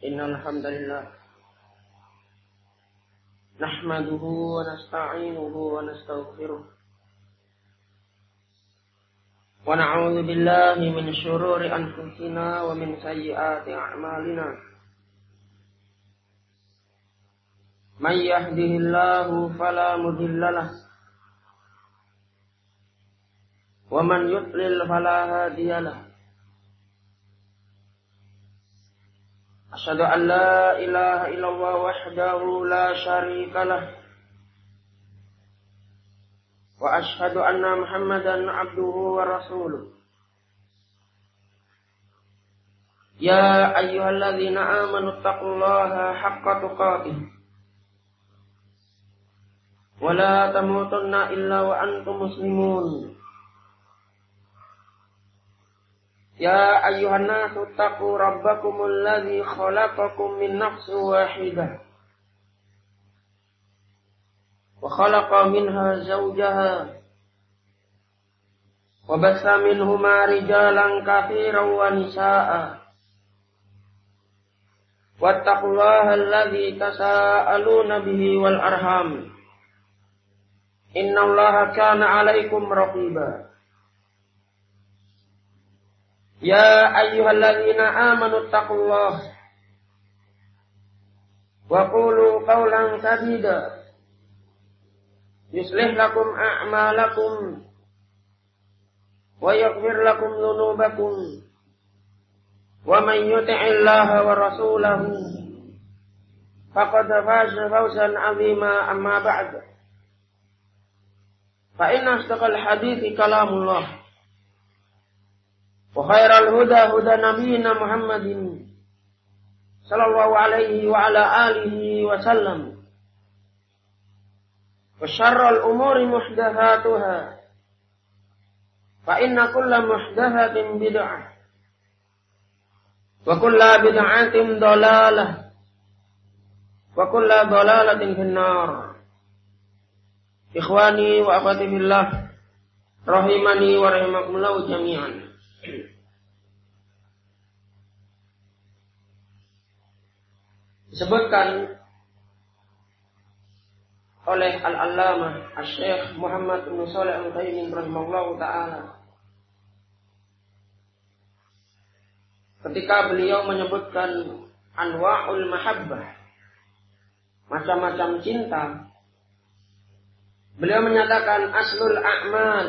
Innal hamdalillah nahmaduhu wa nasta'inuhu wa nastaghfiruh wa na'udzu billahi min shururi anfusina wa min sayyiati a'malina. May yahdihillahu fala mudilla lahu wa man yudlil fala hadiya lahu. Asyhadu an la ilaha illallah wahdahu la syarika lah wa asyhadu anna Muhammadan abduhu wa rasuluh. Ya ayyuhalladzina amanu taqullaha haqqa tuqatih wa la tamutunna illa wa antum muslimun. Ya ayyuhan nasu taqu rabbakumul ladzi khalaqakum min nafsin wahidah wa khalaqa minha zawjaha wa bassa minhuma rijalan katsiran wa nisaa'a wattaqullaha alladzi tasaaluna bihi wal arham innallaha kana 'alaikum raqiba. Ya ayyuhalladzina amanu taqullaha wa qulu qawlan sadida yuslih lakum a'malakum wa yaghfir lakum dhunubakum wa man yuti'illaha wa rasulahu faqad faza fawzan 'azima. Amma ba'd, fa inna asdaqal hadithi kalamullah wa khairal huda huda nabiyyina Muhammadin sallallahu alaihi wa ala alihi wa sallam wa syarrul umuri muhdatsatuha fa inna kulla muhdatsatin bid'ah wa kulla bid'atin dhalalah wa kulla dhalalatin finnar. Ikhwani wa akhwati fillah rahimani wa rahimakumullah jami'an. Disebutkan oleh Al-Allamah Asy-Syaikh Muhammad bin Shalih Al-Utsaimin rahimahullahu taala ketika beliau menyebutkan anwa'ul mahabbah, macam-macam cinta, beliau menyatakan aslul a'mal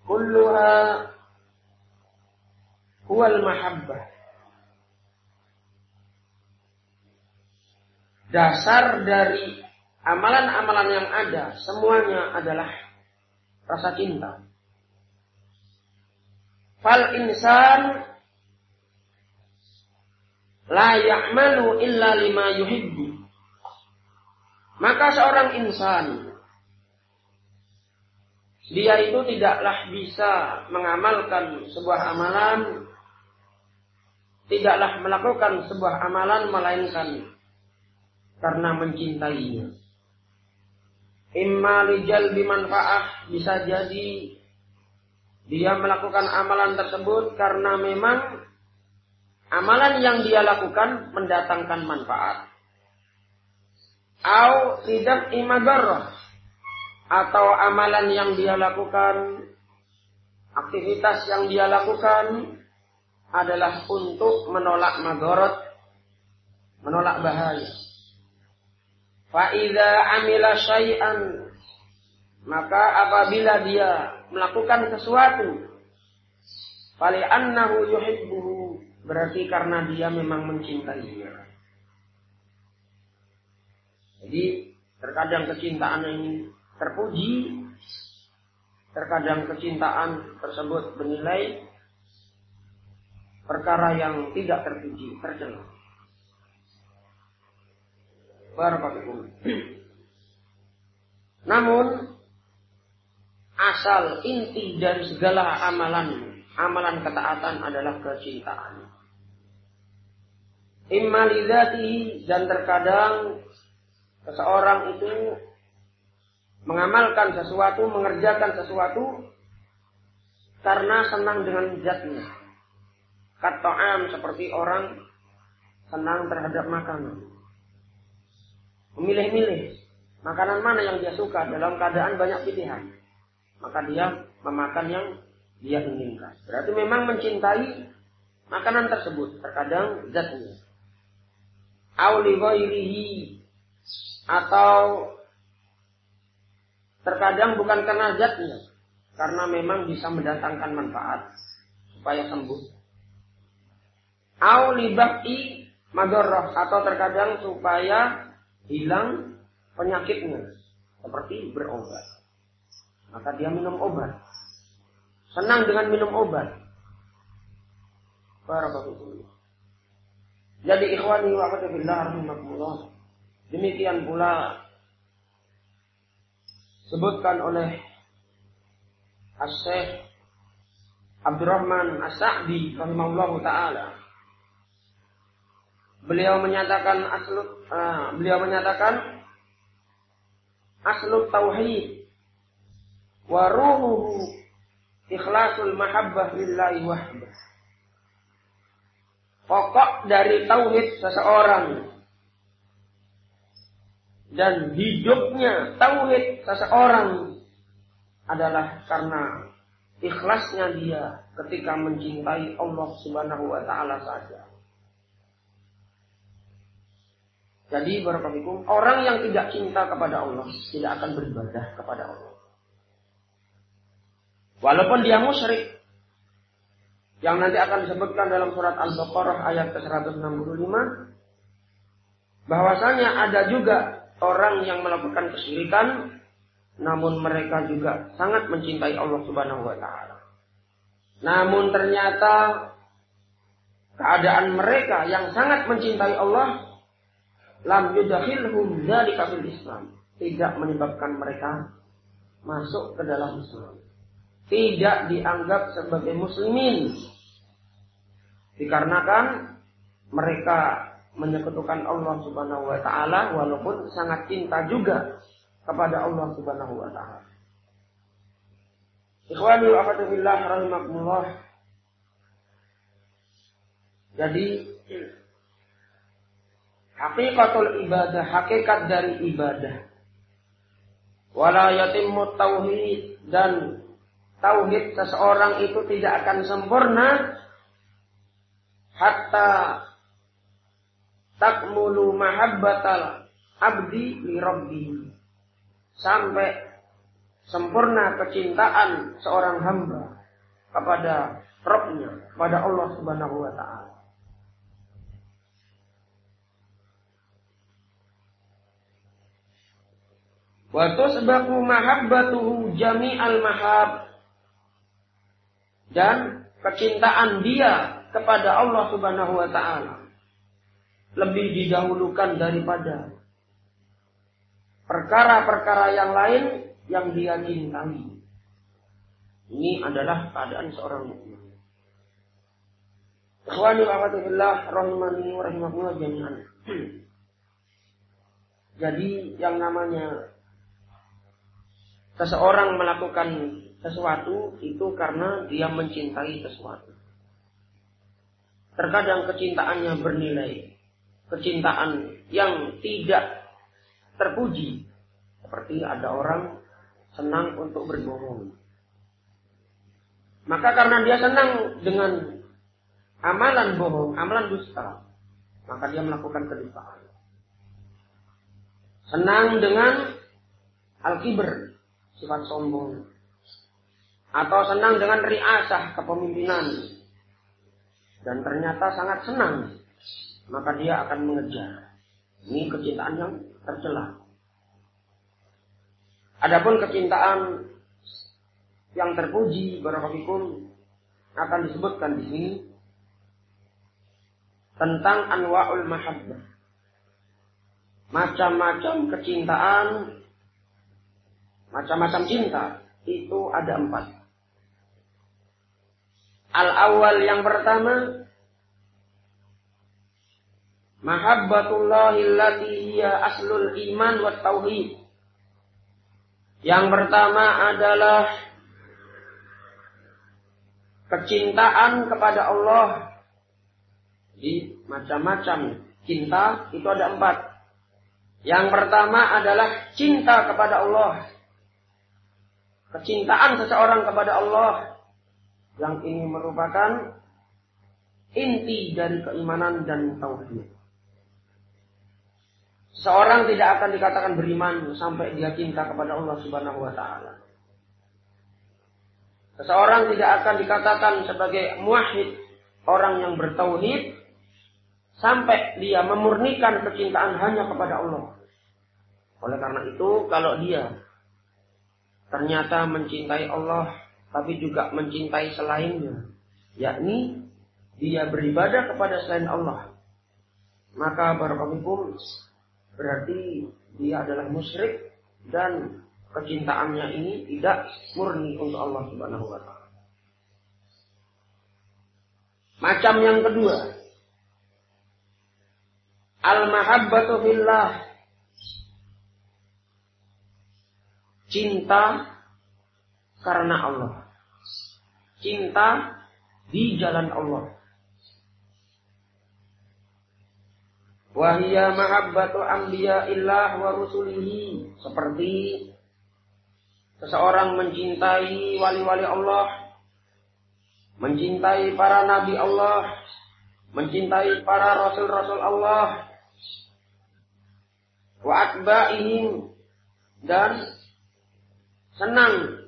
kulluha huwal mahabbah. Dasar dari amalan-amalan yang ada semuanya adalah rasa cinta. Fal insan la ya'malu illa lima yuhibbu. Maka seorang insan dia itu tidaklah bisa mengamalkan sebuah amalan, tidaklah melakukan sebuah amalan melainkan karena mencintainya. Imma lijal bimanfa'ah, bisa jadi dia melakukan amalan tersebut karena memang amalan yang dia lakukan mendatangkan manfaat. Au tidak imadarrah, atau amalan yang dia lakukan, aktivitas yang dia lakukan adalah untuk menolak madarat, menolak bahaya. Fa idza amila syai'an, maka apabila dia melakukan sesuatu, fali annahu yuhibbuhu, berarti karena dia memang mencintainya. Jadi terkadang kecintaan ini terpuji, terkadang kecintaan tersebut bernilai perkara yang tidak terpuji, tercela. Barakallahu. Namun asal inti dari segala amalan ketaatan adalah kecintaan. Imma lidzatihi, dan terkadang seseorang itu mengamalkan sesuatu, mengerjakan sesuatu karena senang dengan zatnya. Kata'am, seperti orang senang terhadap makanan. Memilih-milih makanan mana yang dia suka dalam keadaan banyak pilihan. Maka dia memakan yang dia inginkan. Berarti memang mencintai makanan tersebut, terkadang zatnya. Auli ghairihi, atau terkadang bukan karena zatnya, karena memang bisa mendatangkan manfaat supaya sembuh. Auli baqi madharrah, atau terkadang supaya hilang penyakitnya, seperti berobat. Maka dia minum obat. Senang dengan minum obat. Barakallahu. Jadi ikhwani wa akhwati fillah rahimakumullah. Demikian pula sebutkan oleh Asy-Syaikh Abdurrahman As-Sa'di rahimahullahu taala. Beliau menyatakan aslut tauhid wa ruhuhu ikhlasul mahabbah lillahi wahdah. Pokok dari tauhid seseorang dan hidupnya tauhid seseorang adalah karena ikhlasnya dia ketika mencintai Allah Subhanahu wa taala saja. Jadi barakallahu, orang yang tidak cinta kepada Allah tidak akan beribadah kepada Allah. Walaupun dia musyrik, yang nanti akan disebutkan dalam surat Al-Baqarah ayat ke-165, bahwasanya ada juga orang yang melakukan kesyirikan, namun mereka juga sangat mencintai Allah Subhanahu wa taala. Namun ternyata keadaan mereka yang sangat mencintai Allah lam yudakhilhum dzalika fil Islam, tidak menyebabkan mereka masuk ke dalam Islam. Tidak dianggap sebagai muslimin. Dikarenakan mereka menyekutukan Allah Subhanahu wa taala walaupun sangat cinta juga kepada Allah Subhanahu wa taala. Ikhwani wa akhwati fillah rahimakumullah. Jadi hakikatul ibadah, hakikat dari ibadah. Wala yatimmu tauhid, dan tauhid seseorang itu tidak akan sempurna hatta takmulu mahabbatal abdi li rabbih, sampai sempurna kecintaan seorang hamba kepada Rabbnya, kepada Allah Subhanahu wa taala. Wa tusbaqu mahabbatuhu jami'al mahab, dan kecintaan dia kepada Allah Subhanahu wa taala lebih didahulukan daripada perkara-perkara yang lain yang dia cintai. Ini adalah keadaan seorang mukmin. Ikhwani wa akhwati fillah rahimani wa rahimakumullah jami'an. Jadi yang namanya seseorang melakukan sesuatu itu karena dia mencintai sesuatu. Terkadang kecintaannya bernilai, kecintaan yang tidak terpuji. Seperti ada orang senang untuk berbohong. Maka karena dia senang dengan amalan bohong, amalan dusta, maka dia melakukan kedustaan. Senang dengan al-kibr, sifat sombong. Atau senang dengan riasah, kepemimpinan. Dan ternyata sangat senang, maka dia akan mengejar. Ini kecintaan yang tercela. Adapun kecintaan yang terpuji, barakallahu akan disebutkan di sini tentang anwa'ul mahabbah. Macam-macam kecintaan, macam-macam cinta itu ada 4. Al-awwal, yang pertama, mahabbatullahi allati hiya aslul iman wa tauhid. Yang pertama adalah kecintaan kepada Allah. Jadi macam-macam cinta itu ada 4. Yang pertama adalah cinta kepada Allah. Kecintaan seseorang kepada Allah. Yang ini merupakan inti dari keimanan dan tauhid. Seorang tidak akan dikatakan beriman sampai dia cinta kepada Allah Subhanahu wa taala. Seseorang tidak akan dikatakan sebagai muwahhid, orang yang bertauhid, sampai dia memurnikan kecintaan hanya kepada Allah. Oleh karena itu, kalau dia ternyata mencintai Allah, tapi juga mencintai selainnya, yakni dia beribadah kepada selain Allah, maka barakallahu berarti dia adalah musyrik dan kecintaannya ini tidak murni untuk Allah Subhanahu wa taala. Macam yang kedua, al-mahabbatu fillah. Cinta karena Allah. Cinta di jalan Allah. Wahia mahabbatu anbiya'illah wa rusulihi. Seperti seseorang mencintai wali-wali Allah, mencintai para nabi Allah, mencintai para rasul-rasul Allah, wa atba'ihim, dan senang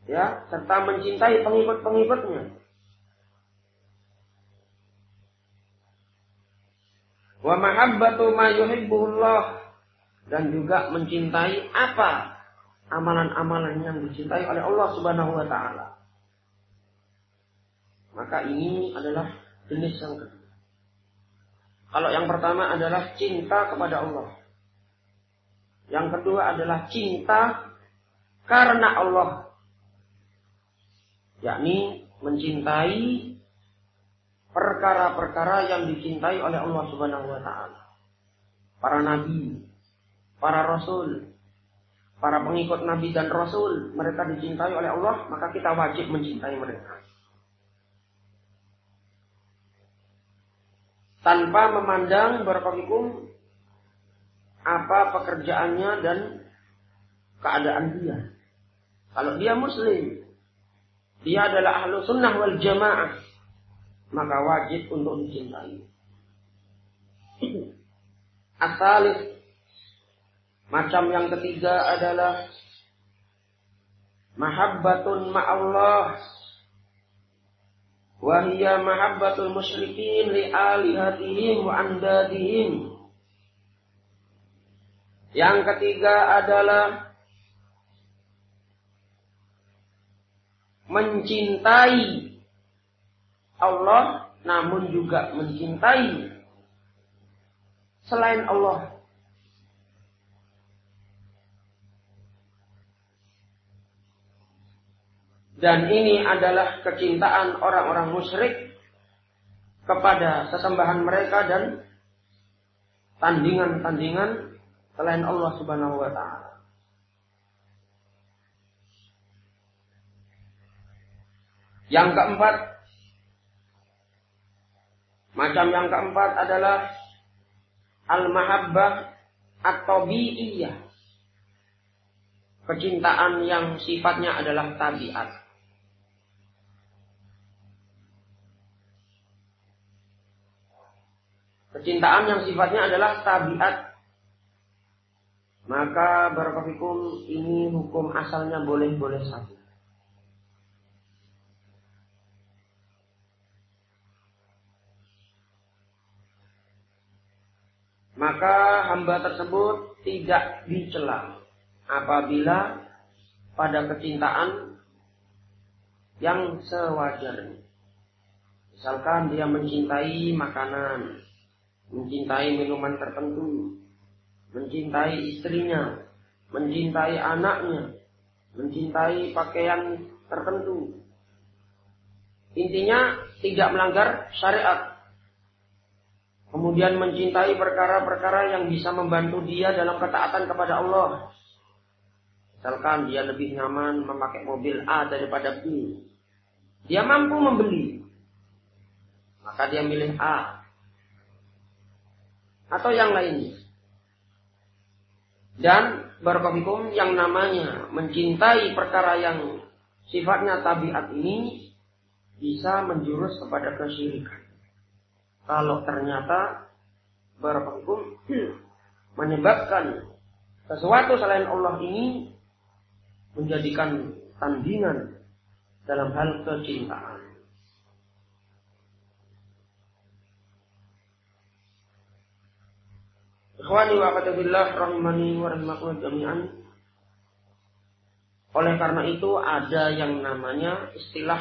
ya serta mencintai pengikut-pengikutnya. Wa mahabbatu ma yuhibbuhullah, dan juga mencintai apa amalan-amalan yang dicintai oleh Allah Subhanahu wa taala. Maka ini adalah jenis yang kedua. Kalau yang pertama adalah cinta kepada Allah. Yang kedua adalah cinta karena Allah. Yakni mencintai perkara-perkara yang dicintai oleh Allah Subhanahu wa taala. Para nabi, para rasul, para pengikut nabi dan rasul, mereka dicintai oleh Allah, maka kita wajib mencintai mereka. Tanpa memandang barakallahu apa pekerjaannya dan keadaan dia. Kalau dia muslim, dia adalah ahlu sunnah wal jamaah, maka wajib untuk dicintai. Asalih, macam yang ketiga adalah mahabbatun ma'allah, wa hiya mahabbatul musyrikin li alihatihim wa andadihim. Yang ketiga adalah mencintai Allah, namun juga mencintai selain Allah. Dan ini adalah kecintaan orang-orang musyrik kepada sesembahan mereka dan tandingan-tandingan selain Allah Subhanahu wa taala. Yang keempat, macam yang keempat adalah al-mahabbah at-tabi'iyah. Kecintaan yang sifatnya adalah tabiat. Kecintaan yang sifatnya adalah tabiat. Maka barakallahu ini hukum asalnya boleh-boleh saja. Maka hamba tersebut tidak dicela apabila pada kecintaan yang sewajarnya. Misalkan dia mencintai makanan, mencintai minuman tertentu, mencintai istrinya, mencintai anaknya, mencintai pakaian tertentu. Intinya tidak melanggar syariat. Kemudian mencintai perkara-perkara yang bisa membantu dia dalam ketaatan kepada Allah. Misalkan dia lebih nyaman memakai mobil A daripada B. Dia mampu membeli. Maka dia milih A. Atau yang lainnya. Dan barakallahu yang namanya mencintai perkara yang sifatnya tabiat ini bisa menjurus kepada kesyirikan. Kalau ternyata barakallahu menyebabkan sesuatu selain Allah ini menjadikan tandingan dalam hal kecintaan. Ikhwani wa akhwati rahimani wa rahimakumullah jami'an. Oleh karena itu ada yang namanya istilah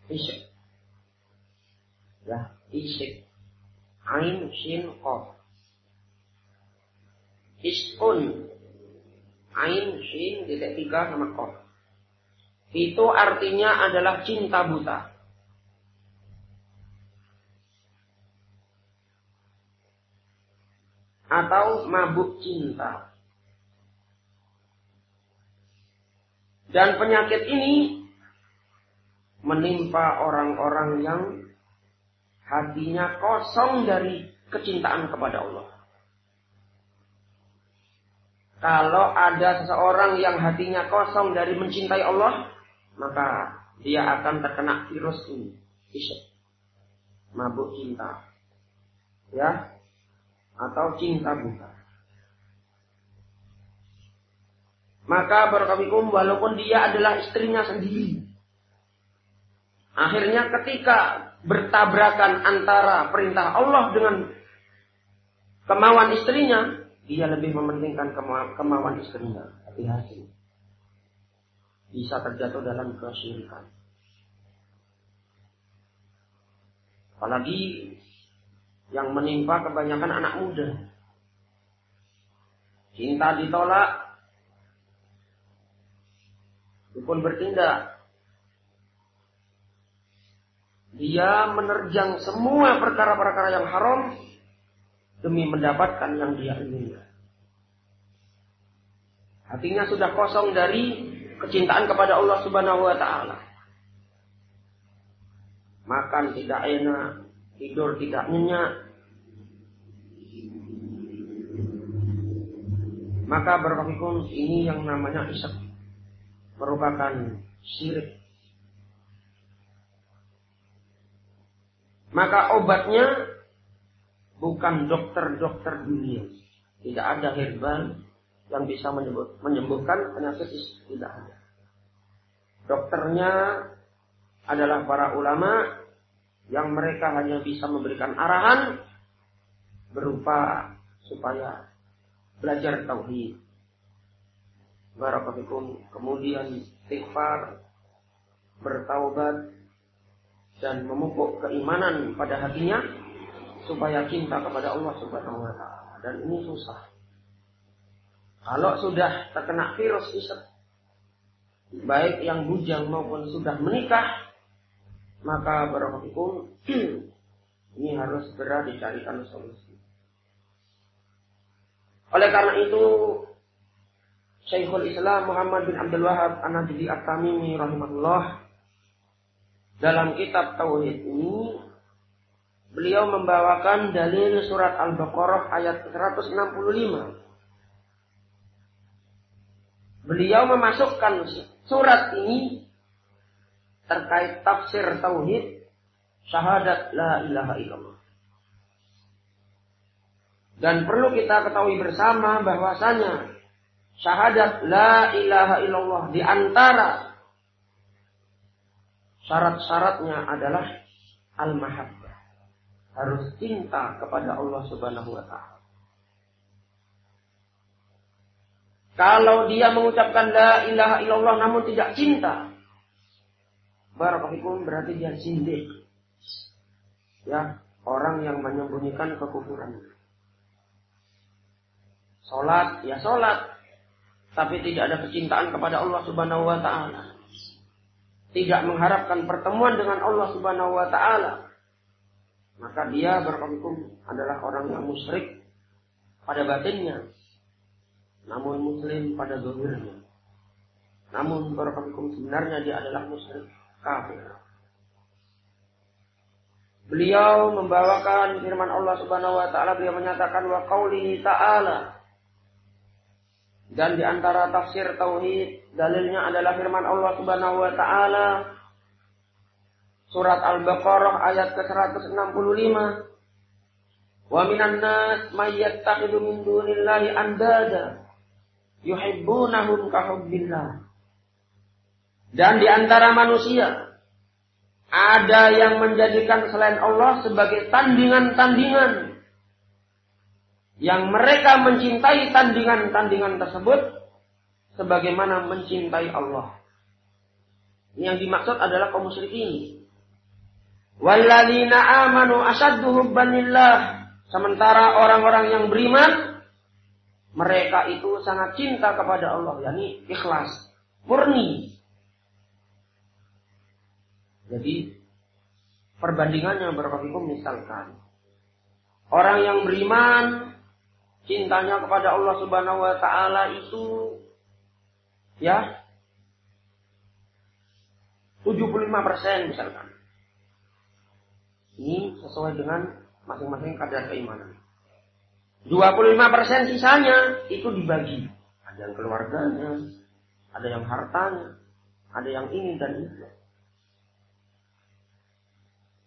isyq. Ya, isyq. Ain shin qaf. Iskun. Ain shin titik 3 sama qaf. Itu artinya adalah cinta buta. Atau mabuk cinta. Dan penyakit ini menimpa orang-orang yang hatinya kosong dari kecintaan kepada Allah. Kalau ada seseorang yang hatinya kosong dari mencintai Allah, maka dia akan terkena virus ini, isyq, mabuk cinta, ya, atau cinta buta. Maka barakallahu walaupun dia adalah istrinya sendiri, akhirnya ketika bertabrakan antara perintah Allah dengan kemauan istrinya, dia lebih mementingkan kemauan istrinya. Hati-hati. Bisa terjatuh dalam kesyirikan. Apalagi yang menimpa kebanyakan anak muda. Cinta ditolak, dukun bertindak. Dia menerjang semua perkara-perkara yang haram demi mendapatkan yang dia inginkan. Hatinya sudah kosong dari kecintaan kepada Allah Subhanahu wa taala. Makan tidak enak, tidur tidak nyenyak. Maka barakallahu ini yang namanya isyq, merupakan syirik. Maka obatnya bukan dokter-dokter dunia. Tidak ada herbal yang bisa menyembuhkan penyakit isyq, tidak ada. Dokternya adalah para ulama yang mereka hanya bisa memberikan arahan berupa supaya belajar tauhid, barakallahu, kemudian istighfar, bertaubat dan memupuk keimanan pada hatinya supaya cinta kepada Allah Subhanahu wa taala. Dan ini susah. Kalau sudah terkena virus isyq, baik yang bujang maupun sudah menikah, maka barakallahu ini harus segera dicarikan solusi. Oleh karena itu, Syekhul Islam Muhammad bin Abdul Wahhab An-Najdi At-Tamimi rahimahullah dalam kitab Tauhid ini, beliau membawakan dalil surat Al-Baqarah ayat 165. Beliau memasukkan surat ini terkait tafsir tauhid syahadat la ilaha illallah. Dan perlu kita ketahui bersama bahwasanya syahadat la ilaha illallah di antara syarat-syaratnya adalah al-mahabbah. Harus cinta kepada Allah Subhanahu wa taala. Kalau dia mengucapkan la ilaha illallah namun tidak cinta, barakallahu berarti dia zindiq. Ya, orang yang menyembunyikan kekufuran. Salat, ya salat, tapi tidak ada kecintaan kepada Allah Subhanahu wa taala. Tidak mengharapkan pertemuan dengan Allah Subhanahu wa taala. Maka dia barakallahu adalah orang yang musyrik pada batinnya, namun muslim pada zahirnya. Namun barakallahu sebenarnya dia adalah musyrik kafir. beliau membawakan firman Allah Subhanahu wa taala. Beliau menyatakan wa qaulihi ta'ala. Dan di antara tafsir tauhid dalilnya adalah firman Allah Subhanahu wa taala surat Al-Baqarah ayat ke-165. Wa minan nas may yattakhidhu min dunillahi andada yuhibbunahum ka hubbillah. Dan di antara manusia ada yang menjadikan selain Allah sebagai tandingan-tandingan yang mereka mencintai tandingan-tandingan tersebut sebagaimana mencintai Allah. Yang dimaksud adalah kaum musyrikin. Walladzina amanu asyaddu hubban lillah. Sementara orang-orang yang beriman, mereka itu sangat cinta kepada Allah, yakni ikhlas, murni. Jadi perbandingannya barakallahu misalkan orang yang beriman cintanya kepada Allah Subhanahu wa taala itu ya 75% misalkan. Ini sesuai dengan masing-masing kadar keimanan. 25% sisanya itu dibagi. Ada yang keluarganya, ada yang hartanya, ada yang ini dan itu.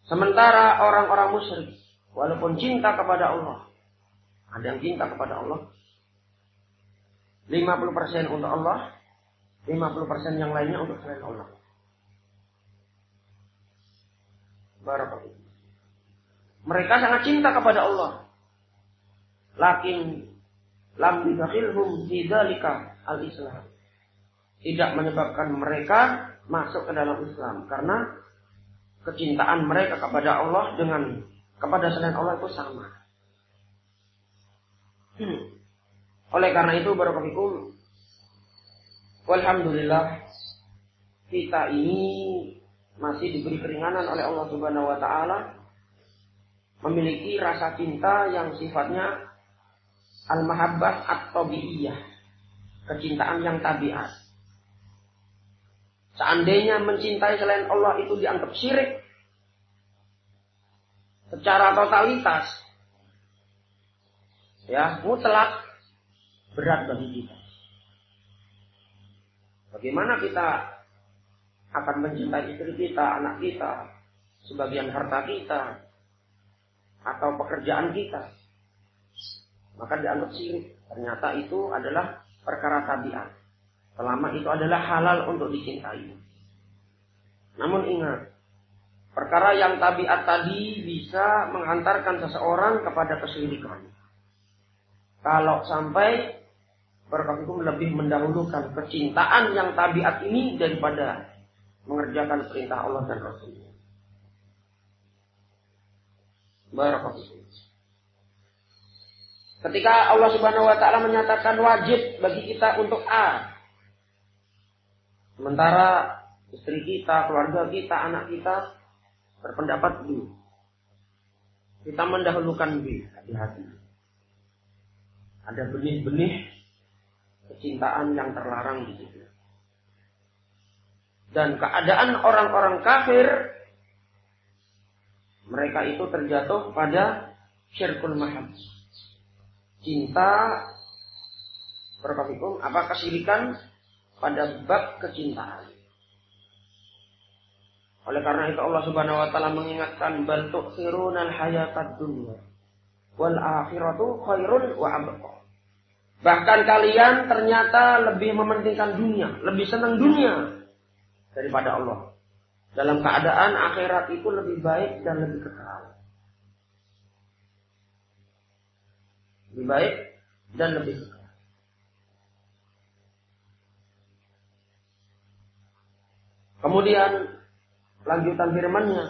Sementara orang-orang musyrik, walaupun cinta kepada Allah, ada yang cinta kepada Allah, 50% untuk Allah, 50% yang lainnya untuk selain Allah. Barakallahu. Mereka sangat cinta kepada Allah. Lakin lam yudakhilhum fi dzalika al-Islam. Tidak menyebabkan mereka masuk ke dalam Islam karena kecintaan mereka kepada Allah dengan kepada selain Allah itu sama. Oleh karena itu barakallahu walhamdulillah kita ini masih diberi keringanan oleh Allah Subhanahu wa taala memiliki rasa cinta yang sifatnya al-mahabbah at-tabi'iyah, kecintaan yang tabiat. Seandainya mencintai selain Allah itu dianggap syirik secara totalitas, ya mutlak, berat bagi kita. Bagaimana kita akan mencintai istri kita, anak kita, sebagian harta kita, atau pekerjaan kita? Maka dianggap syirik. Ternyata itu adalah perkara tabiat. Selama itu adalah halal untuk dicintai. Namun ingat, perkara yang tabiat tadi bisa menghantarkan seseorang kepada kesyirikan. Kalau sampai berkaitan lebih mendahulukan kecintaan yang tabiat ini daripada mengerjakan perintah Allah dan Rasulnya. Barakallahu. Ketika Allah Subhanahu wa taala menyatakan wajib bagi kita untuk A, sementara istri kita, keluarga kita, anak kita berpendapat B, kita mendahulukan B. Hati-hati. Ada benih-benih kecintaan yang terlarang di situ. Dan keadaan orang-orang kafir, mereka itu terjatuh pada syirkul mahabbah. Cinta berkaitan kesyirikan pada bab kecintaan. Oleh karena itu Allah Subhanahu wa taala mengingatkan bal tu'thirunal hayatad dunya wal akhiratu khairun wa abqa. Bahkan kalian ternyata lebih mementingkan dunia, lebih senang dunia daripada Allah. Dalam keadaan akhirat itu lebih baik dan lebih kekal. Lebih baik dan lebih kekal. Kemudian lanjutan firman-Nya,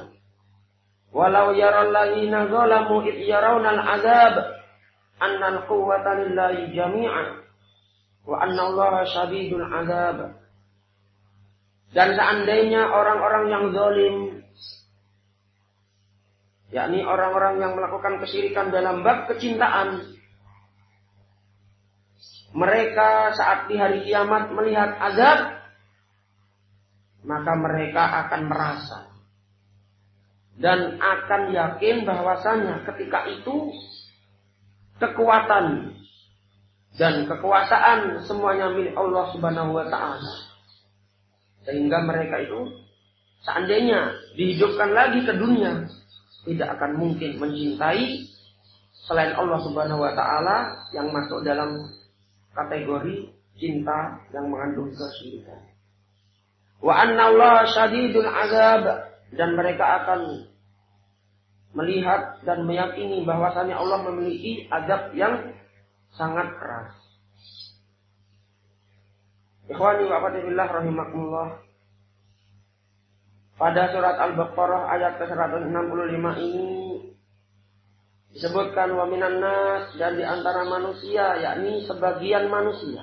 walau yaral ladzina zalamu id yarawnal azab annal quwwata lillahi jami'an wa annallaha syadidul azab. Dan seandainya orang-orang yang zalim, yakni orang-orang yang melakukan kesyirikan dalam bab kecintaan, mereka saat di hari kiamat melihat azab, maka mereka akan merasa dan akan yakin bahwasanya ketika itu kekuatan dan kekuasaan semuanya milik Allah Subhanahu wa taala. Sehingga mereka itu seandainya dihidupkan lagi ke dunia, tidak akan mungkin mencintai selain Allah Subhanahu wa taala yang masuk dalam kategori cinta yang mengandung kesyirikan. Wa anna Allah syadidul azab, dan mereka akan melihat dan meyakini bahwasanya Allah memiliki azab yang sangat keras. Ikhwani wa akhwati fillah rahimakumullah. Pada surat Al-Baqarah ayat ke-165 ini disebutkan wa minan nas, dan di antara manusia, yakni sebagian manusia,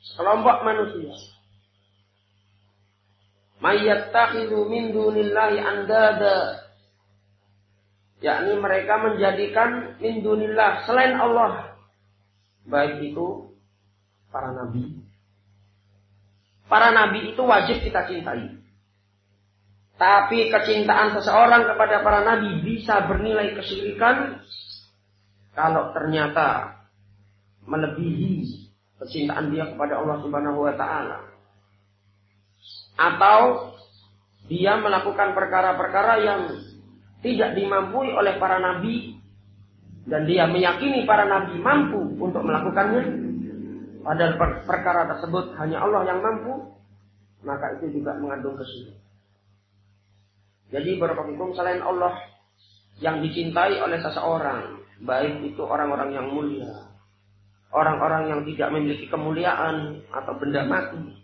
sekelompok manusia, mayyattakhidhu min dunillahi andada, yakni mereka menjadikan min dunillah, selain Allah, baik itu para nabi. Para nabi itu wajib kita cintai. Tapi kecintaan seseorang kepada para nabi bisa bernilai kesyirikan kalau ternyata melebihi kecintaan dia kepada Allah Subhanahu wa taala. Atau dia melakukan perkara-perkara yang tidak dimampui oleh para nabi, dan dia meyakini para nabi mampu untuk melakukannya, padahal perkara tersebut hanya Allah yang mampu, maka itu juga mengandung kesyirikan. Jadi barakallahu selain Allah yang dicintai oleh seseorang, baik itu orang-orang yang mulia, orang-orang yang tidak memiliki kemuliaan atau benda mati,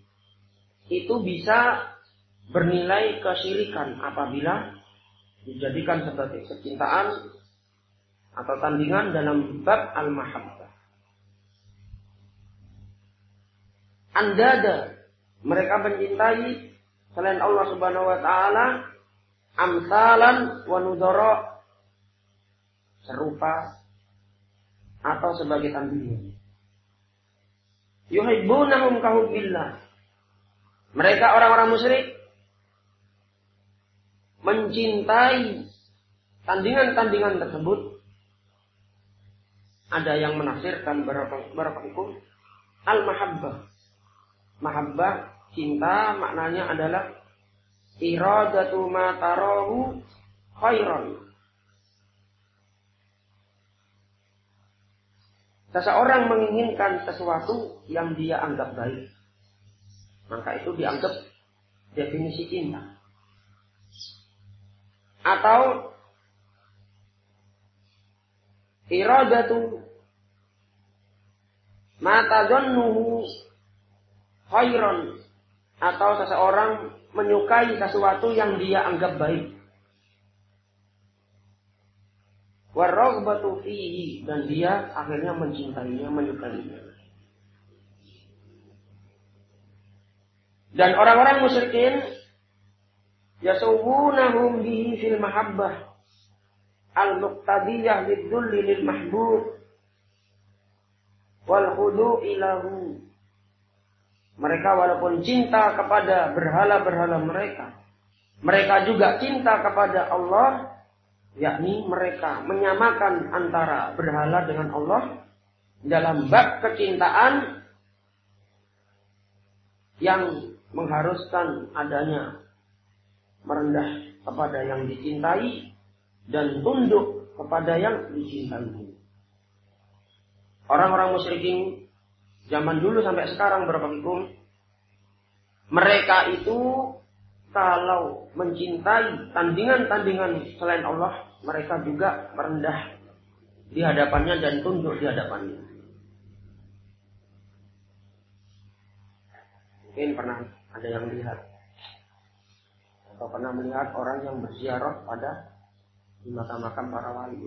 itu bisa bernilai kesyirikan apabila dijadikan sebagai kecintaan atau tandingan dalam bab al-mahabbah. Andada, mereka mencintai selain Allah Subhanahu wa taala, amsalan wa nudara, serupa atau sebagai tandingan. Yuhibbunahum kahubbillah, mereka orang-orang musyrik mencintai tandingan-tandingan tersebut. Ada yang menafsirkan barakallahu al-mahabbah. Mahabbah, cinta, maknanya adalah iradatu ma tarahu khairan. Seseorang menginginkan sesuatu yang dia anggap baik, maka itu dianggap definisi cinta. Atau iradatu ma tadhannuhu khairan, atau seseorang menyukai sesuatu yang dia anggap baik. Waraghbatu fihi, dan dia akhirnya mencintainya, menyukainya. Dan orang-orang musyrikin yasawwunahum bihi fil mahabbah al-muqtadiyah lidzulli lil mahbub wal khudu'i lahu. Mereka walaupun cinta kepada berhala-berhala mereka, mereka juga cinta kepada Allah, yakni mereka menyamakan antara berhala dengan Allah dalam bab kecintaan yang mengharuskan adanya merendah kepada yang dicintai dan tunduk kepada yang dicintai. Orang-orang musyrikin zaman dulu sampai sekarang barakallahu, mereka itu kalau mencintai tandingan-tandingan selain Allah, mereka juga merendah di hadapannya dan tunduk di hadapannya. Mungkin pernah ada yang melihat atau pernah melihat orang yang berziarah pada di makam-makam para wali.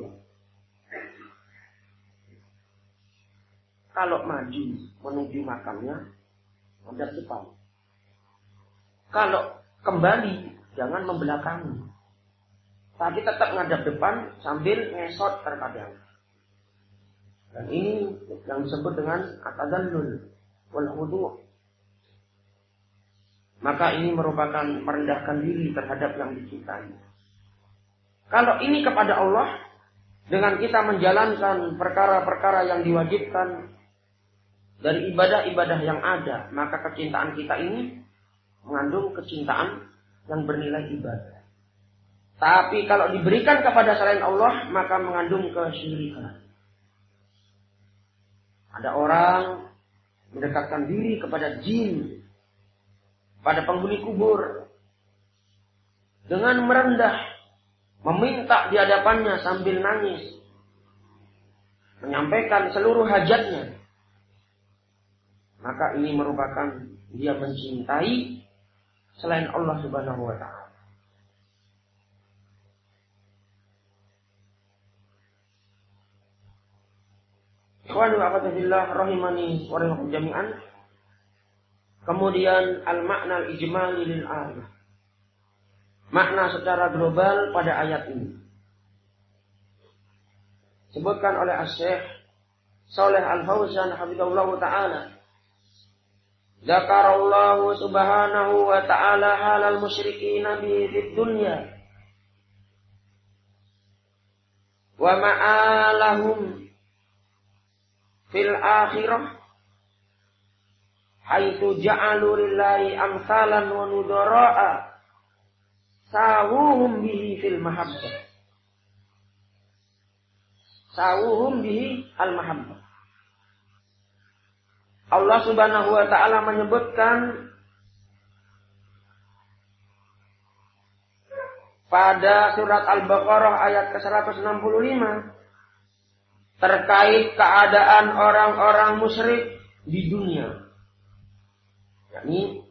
Kalau maju menuju makamnya, menghadap depan. Kalau kembali, jangan membelakangi. Tapi tetap menghadap depan sambil ngesot terkadang. Dan ini yang disebut dengan at-tadallul wal khudu'. Maka ini merupakan merendahkan diri terhadap yang dicintai. Kalau ini kepada Allah, dengan kita menjalankan perkara-perkara yang diwajibkan dari ibadah-ibadah yang ada, maka kecintaan kita ini mengandung kecintaan yang bernilai ibadah. Tapi kalau diberikan kepada selain Allah, maka mengandung kesyirikan. Ada orang mendekatkan diri kepada jin, pada penghuni kubur, dengan merendah, meminta di hadapannya sambil nangis, menyampaikan seluruh hajatnya. Maka ini merupakan dia mencintai selain Allah Subhanahu wa ta'ala. Ikhwani wa akhwati fillah rahimani wa rahimakum jami'an. Kemudian al-makna al-ijmali lil ayat. Makna secara global pada ayat ini. Sebutkan oleh Asy-Syaikh Shalih Al-Fauzan hafizahullah taala. Dzakarallahu subhanahu wa ta'ala halal musyrikin bi fid dunya wa ma'alahum fil akhirah haitsu ja'alu lillahi amsalan wa nudara'a sawuhum bihi fil mahabbah. Sawuhum bihi al mahabbah. Allah Subhanahu wa ta'ala menyebutkan pada surat Al-Baqarah ayat ke-165 terkait keadaan orang-orang musyrik di dunia. Yakni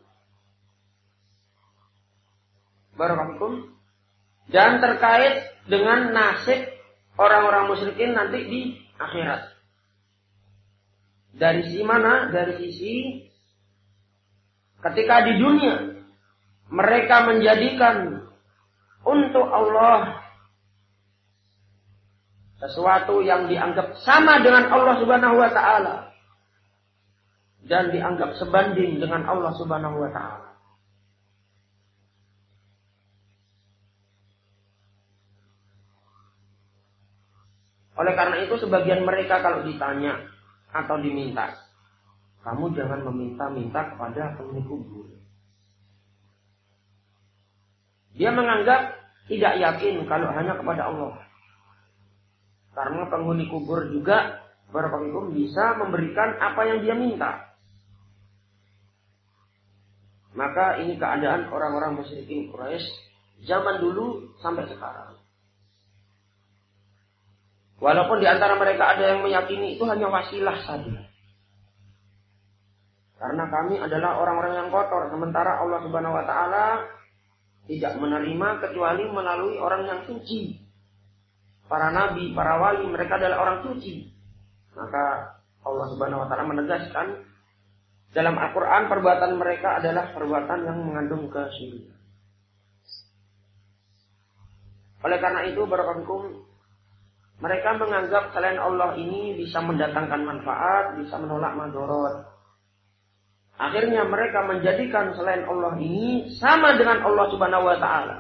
barakallahu dan terkait dengan nasib orang-orang musyrikin nanti di akhirat. Dari sisi mana? Dari sisi ketika di dunia mereka menjadikan untuk Allah sesuatu yang dianggap sama dengan Allah Subhanahu wa ta'ala dan dianggap sebanding dengan Allah Subhanahu wa ta'ala. Oleh karena itu sebagian mereka kalau ditanya atau diminta, kamu jangan meminta-minta kepada penghuni kubur. Dia menganggap tidak yakin kalau hanya kepada Allah. Karena penghuni kubur juga barakallahu bisa memberikan apa yang dia minta. Maka ini keadaan orang-orang musyrikin Quraisy zaman dulu sampai sekarang. Walaupun di antara mereka ada yang meyakini itu hanya wasilah saja. Karena kami adalah orang-orang yang kotor. Sementara Allah Subhanahu wa ta'ala tidak menerima kecuali melalui orang yang suci. Para nabi, para wali, mereka adalah orang suci. Maka Allah Subhanahu wa ta'ala menegaskan dalam Al-Quran perbuatan mereka adalah perbuatan yang mengandung kesyirikan. Oleh karena itu barakallahu mereka menganggap selain Allah ini bisa mendatangkan manfaat, bisa menolak madharat. Akhirnya mereka menjadikan selain Allah ini sama dengan Allah Subhanahu wa ta'ala.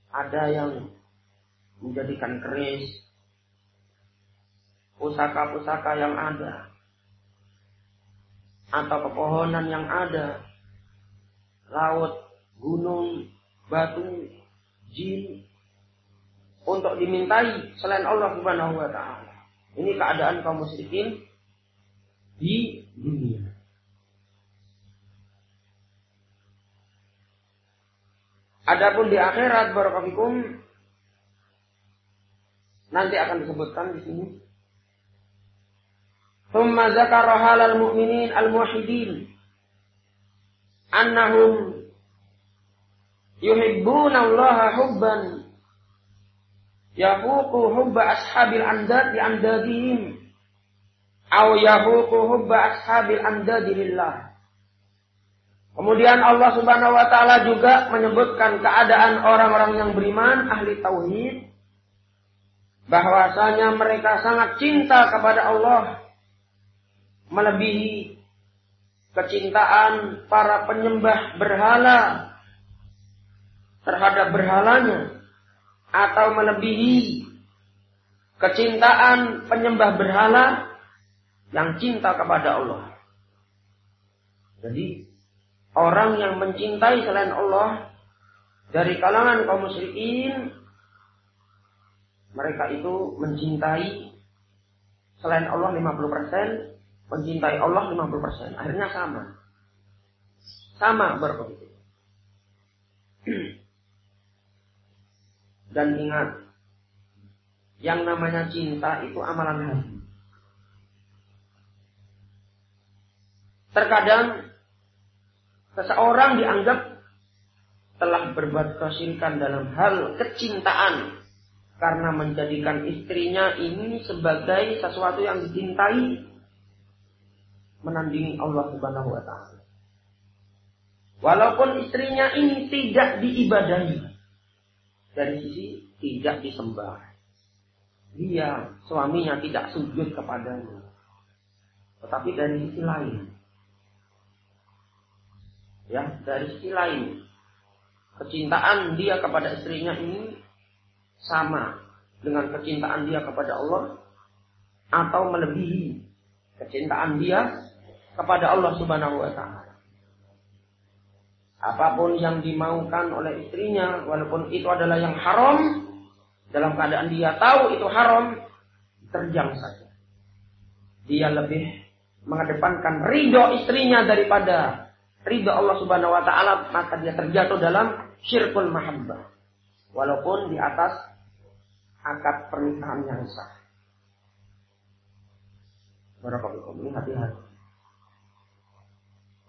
Ada yang menjadikan keris, pusaka-pusaka yang ada, atau pepohonan yang ada, laut, gunung, batu, jin, untuk dimintai selain Allah Subhanahu wa ta'ala. Ini keadaan kaum musyrikin di dunia. Adapun di akhirat barakallahu nanti akan disebutkan di sini. Tsumma dzakara halal mu'minin al-muwahhidin annahum yuhibbuna Allah hubban yafuqu hubba ashabil andad bi andadihim aw yafuqu hubba ashabil andad lillah. Kemudian Allah Subhanahu wa ta'ala juga menyebutkan keadaan orang-orang yang beriman, ahli tauhid, bahwasanya mereka sangat cinta kepada Allah melebihi kecintaan para penyembah berhala terhadap berhalanya. atau melebihi kecintaan penyembah berhala yang cinta kepada Allah. Jadi orang yang mencintai selain Allah dari kalangan kaum musyrikin, mereka itu mencintai selain Allah 50%, mencintai Allah 50%. Akhirnya sama. Sama berbeda. Dan ingat, yang namanya cinta itu amalan hati. Terkadang seseorang dianggap telah berbuat kesyirikan dalam hal kecintaan karena menjadikan istrinya ini sebagai sesuatu yang dicintai, menandingi Allah Subhanahu wa taala. Walaupun istrinya ini tidak diibadahi, dari sisi tidak disembah. Dia, suaminya tidak sujud kepadanya. Tetapi dari sisi lain, ya, dari sisi lain, kecintaan dia kepada istrinya ini sama dengan kecintaan dia kepada Allah atau melebihi kecintaan dia kepada Allah Subhanahu wa taala. Apapun yang dimaukan oleh istrinya, walaupun itu adalah yang haram, dalam keadaan dia tahu itu haram, terjang saja. Dia lebih mengedepankan ridho istrinya daripada ridho Allah Subhanahu wa taala, maka dia terjatuh dalam syirkul mahabbah. Walaupun di atas akad pernikahan yang sah. Barakallahu, ini hati-hati.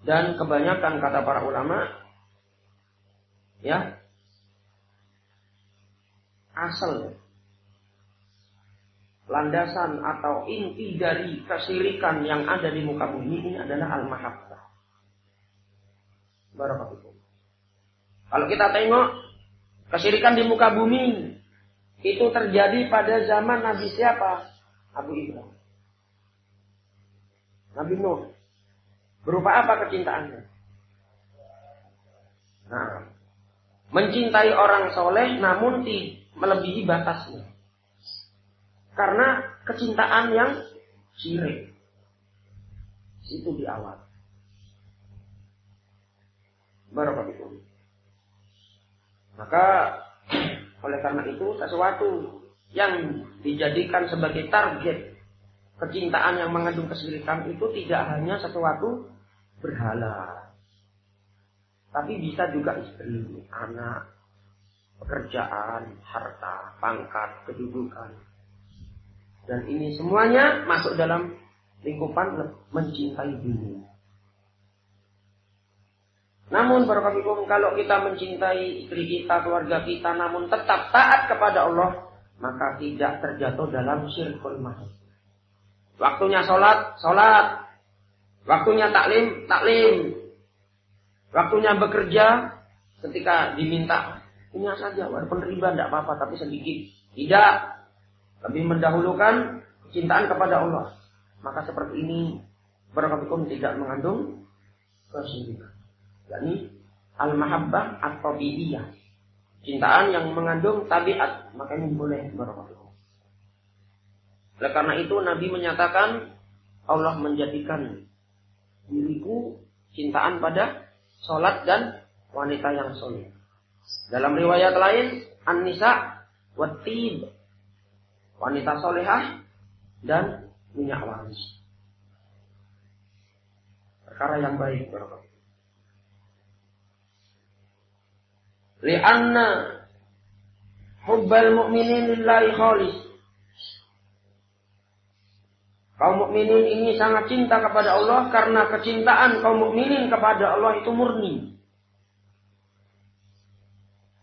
Dan kebanyakan kata para ulama, ya, asal landasan atau inti dari kesyirikan yang ada di muka bumi ini adalah al-mahabbah. Barakallahu. Kalau kita tengok kesyirikan di muka bumi itu terjadi pada zaman Nabi siapa? Abu Ibrahim. Nabi Nuh. Berupa apa kecintaannya? Nah, mencintai orang soleh namun melebihi batasnya. Karena kecintaan yang syirik. Itu di awal. Barakallahu. Maka oleh karena itu sesuatu yang dijadikan sebagai target kecintaan yang mengandung kesyirikan itu tidak hanya sesuatu berhala. Tapi bisa juga istri, anak, pekerjaan, harta, pangkat, kedudukan. Dan ini semuanya masuk dalam lingkupan mencintai dunia. Namun barakallahu, kalau kita mencintai istri kita, keluarga kita, namun tetap taat kepada Allah, maka tidak terjatuh dalam syirkul mahabbah. Waktunya sholat, sholat. Waktunya taklim, taklim. Waktunya bekerja, ketika diminta, punya saja, walaupun riba tidak apa-apa, tapi sedikit. Tidak. Lebih mendahulukan kecintaan kepada Allah. Maka seperti ini, barakallahu tidak mengandung kesyirikan. yakni al-mahabbah at-tabi'iyah, cintaan yang mengandung tabiat, makanya boleh barakallahu. Oleh karena itu Nabi menyatakan Allah menjadikan diriku cintaan pada sholat dan wanita yang soleh. Dalam riwayat lain an-nisa wat-tib, wanita solehah dan minyak wangi, perkara yang baik barakallahu. Li'anna hubbal mu'minin lillahi khalis. Kaum mukminin ini sangat cinta kepada Allah karena kecintaan kaum mukminin kepada Allah itu murni.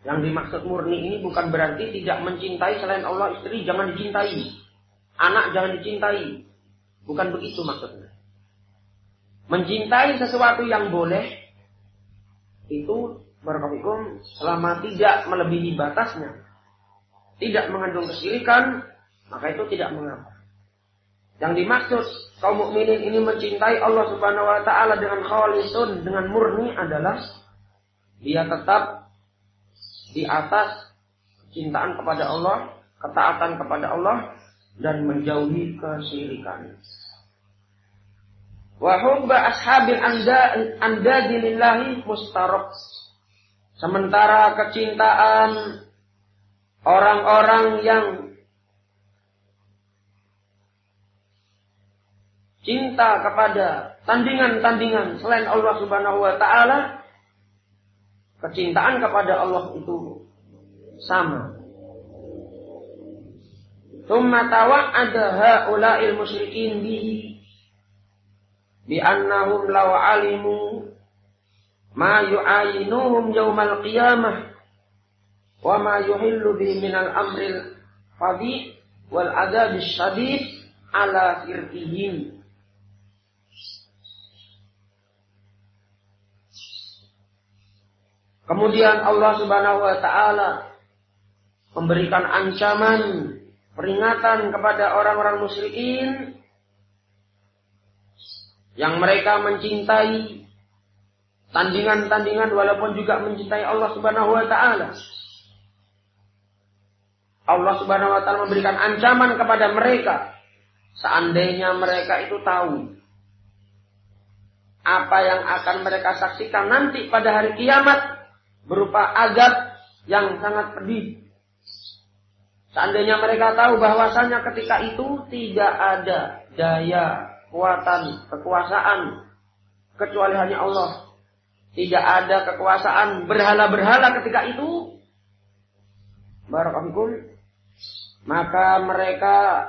Yang dimaksud murni ini bukan berarti tidak mencintai selain Allah. Istri jangan dicintai, anak jangan dicintai, bukan begitu maksudnya. Mencintai sesuatu yang boleh itu barakallahu selama tidak melebihi batasnya, tidak mengandung kesyirikan, maka itu tidak mengapa. Yang dimaksud kaum mukminin ini mencintai Allah Subhanahu wa taala dengan khalisun, dengan murni adalah dia tetap di atas kecintaan kepada Allah, ketaatan kepada Allah, dan menjauhi kesyirikan. Wa hubba ashabil andadi lillahi mustarok. Sementara kecintaan orang-orang yang cinta kepada tandingan-tandingan selain Allah Subhanahu wa taala, kecintaan kepada Allah itu sama. Tsumma tawa'ada haula'il musyrikin bihi bi annahum law 'alimu ma yu'ayinuhum yaumal qiyamah wa ma yuhillu bihi minal amril fadhi wal adabis syadid ala firqihim. Kemudian Allah Subhanahu wa taala memberikan ancaman, peringatan kepada orang-orang musyrikin yang mereka mencintai tandingan-tandingan walaupun juga mencintai Allah Subhanahu wa taala. Allah Subhanahu wa taala memberikan ancaman kepada mereka seandainya mereka itu tahu apa yang akan mereka saksikan nanti pada hari kiamat berupa azab yang sangat pedih. Seandainya mereka tahu bahwasanya ketika itu tidak ada daya, kekuatan, kekuasaan kecuali hanya Allah. Tidak ada kekuasaan berhala-berhala ketika itu. Barakallahu. Maka mereka